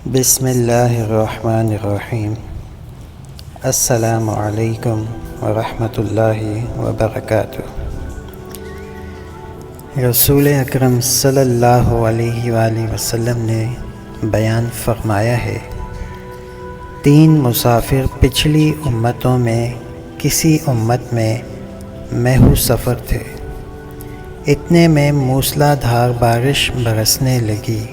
بسم اللہ الرحمن الرحیم۔ السلام علیکم ورحمۃ اللہ وبرکاتہ۔ رسول اکرم صلی اللہ علیہ وآلہ وسلم نے بیان فرمایا ہے، 3 مسافر پچھلی امتوں میں کسی امت میں محو سفر تھے۔ اتنے میں موسلا دھار بارش برسنے لگی۔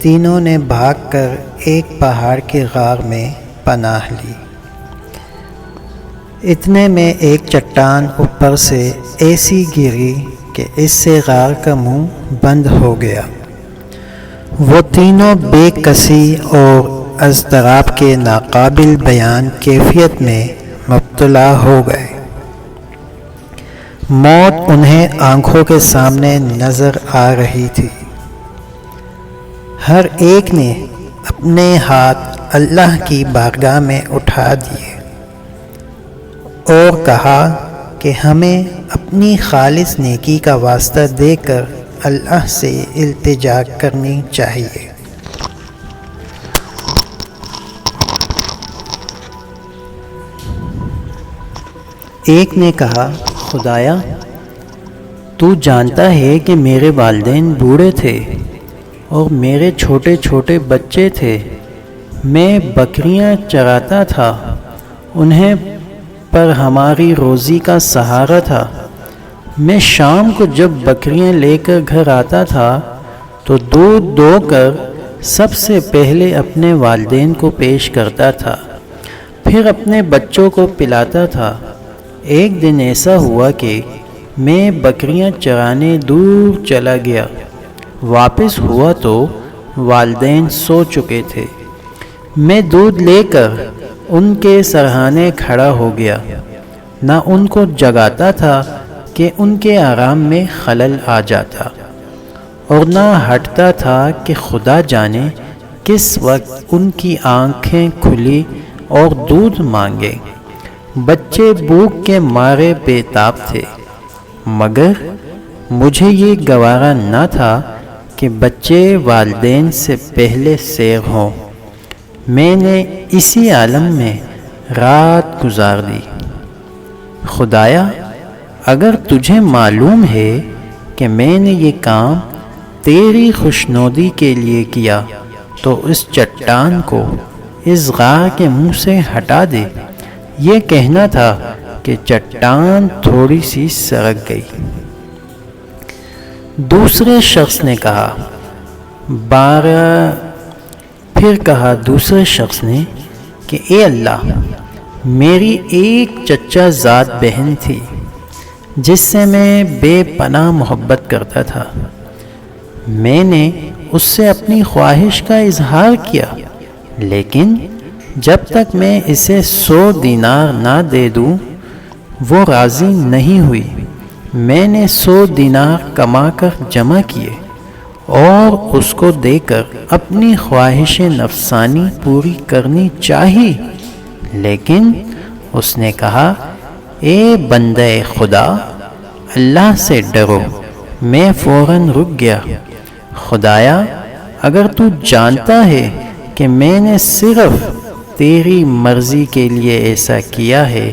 تینوں نے بھاگ کر ایک پہاڑ کے غار میں پناہ لی۔ اتنے میں ایک چٹان اوپر سے ایسی گری کہ اس سے غار کا منہ بند ہو گیا۔ وہ تینوں بے کسی اور اضطراب کے ناقابل بیان کیفیت میں مبتلا ہو گئے۔ موت انہیں آنکھوں کے سامنے نظر آ رہی تھی۔ ہر ایک نے اپنے ہاتھ اللہ کی بارگاہ میں اٹھا دیے اور کہا کہ ہمیں اپنی خالص نیکی کا واسطہ دے کر اللہ سے التجا کرنی چاہیے۔ ایک نے کہا، خدایا تو جانتا ہے کہ میرے والدین بوڑھے تھے اور میرے چھوٹے چھوٹے بچے تھے۔ میں بکریاں چراتا تھا، انہیں پر ہماری روزی کا سہارا تھا۔ میں شام کو جب بکریاں لے کر گھر آتا تھا تو دودھ دو کر سب سے پہلے اپنے والدین کو پیش کرتا تھا، پھر اپنے بچوں کو پلاتا تھا۔ ایک دن ایسا ہوا کہ میں بکریاں چرانے دور چلا گیا۔ واپس ہوا تو والدین سو چکے تھے۔ میں دودھ لے کر ان کے سرہانے کھڑا ہو گیا، نہ ان کو جگاتا تھا کہ ان کے آرام میں خلل آ جاتا، اور نہ ہٹتا تھا کہ خدا جانے کس وقت ان کی آنکھیں کھلی اور دودھ مانگے۔ بچے بھوک کے مارے بے تاب تھے، مگر مجھے یہ گوارا نہ تھا کہ بچے والدین سے پہلے سیر ہوں۔ میں نے اسی عالم میں رات گزار دی۔ خدایا اگر تجھے معلوم ہے کہ میں نے یہ کام تیری خوشنودی کے لیے کیا تو اس چٹان کو اس غار کے منہ سے ہٹا دے۔ یہ کہنا تھا کہ چٹان تھوڑی سی سرک گئی۔ دوسرے شخص نے کہا، پھر کہا دوسرے شخص نے کہ اے اللہ، میری ایک چچا زاد بہن تھی جس سے میں بے پناہ محبت کرتا تھا۔ میں نے اس سے اپنی خواہش کا اظہار کیا، لیکن جب تک میں اسے 100 دینار نہ دے دوں وہ راضی نہیں ہوئی۔ میں نے 100 دینار کما کر جمع کیے اور اس کو دے کر اپنی خواہش نفسانی پوری کرنی چاہی، لیکن اس نے کہا، اے بندے خدا، اللہ سے ڈرو۔ میں فوراً رک گیا۔ خدایا اگر تو جانتا ہے کہ میں نے صرف تیری مرضی کے لیے ایسا کیا ہے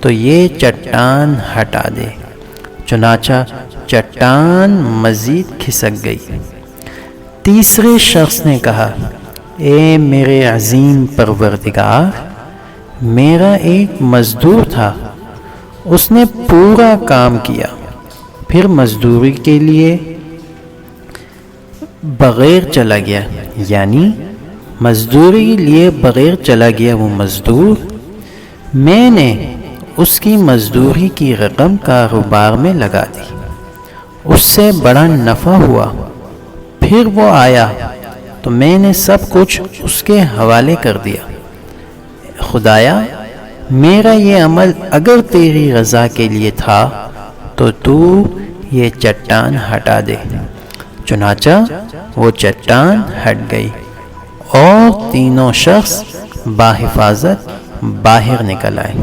تو یہ چٹان ہٹا دے۔ چنانچہ چٹان مزید کھسک گئی۔ تیسرے شخص نے کہا، اے میرے عظیم پروردگار، میرا ایک مزدور تھا، اس نے پورا کام کیا، پھر مزدوری کے لیے بغیر چلا گیا، یعنی مزدوری لیے بغیر چلا گیا وہ مزدور۔ میں نے اس کی مزدوری کی رقم کاروبار میں لگا دی، اس سے بڑا نفع ہوا۔ پھر وہ آیا تو میں نے سب کچھ اس کے حوالے کر دیا۔ خدایا میرا یہ عمل اگر تیری رضا کے لیے تھا تو یہ چٹان ہٹا دے۔ چنانچہ وہ چٹان ہٹ گئی اور تینوں شخص بحفاظت باہر نکل آئے۔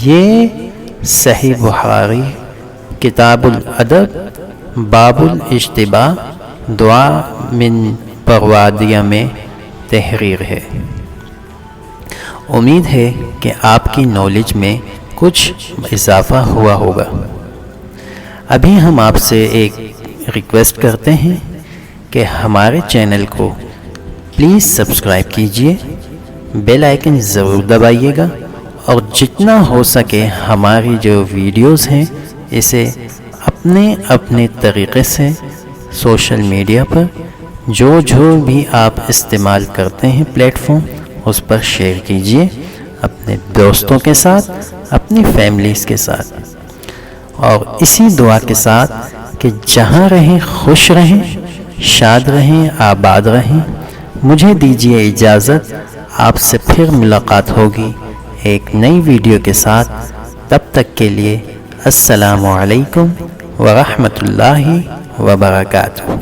یہ صحیح بخاری کتاب الادب باب الاجتباء دعا من پروادیہ میں تحریر ہے۔ امید ہے کہ آپ کی نالج میں کچھ اضافہ ہوا ہوگا۔ ابھی ہم آپ سے ایک ریکویسٹ کرتے ہیں کہ ہمارے چینل کو پلیز سبسکرائب کیجئے، بیل آئیکن ضرور دبائیے گا، اور جتنا ہو سکے ہماری جو ویڈیوز ہیں اسے اپنے طریقے سے سوشل میڈیا پر جو بھی آپ استعمال کرتے ہیں پلیٹ فارم، اس پر شیئر کیجئے اپنے دوستوں کے ساتھ، اپنی فیملیز کے ساتھ، اور اسی دعا کے ساتھ کہ جہاں رہیں خوش رہیں، شاد رہیں، آباد رہیں۔ مجھے دیجیے اجازت، آپ سے پھر ملاقات ہوگی ایک نئی ویڈیو کے ساتھ۔ تب تک کے لیے السلام علیکم ورحمۃ اللہ وبرکاتہ۔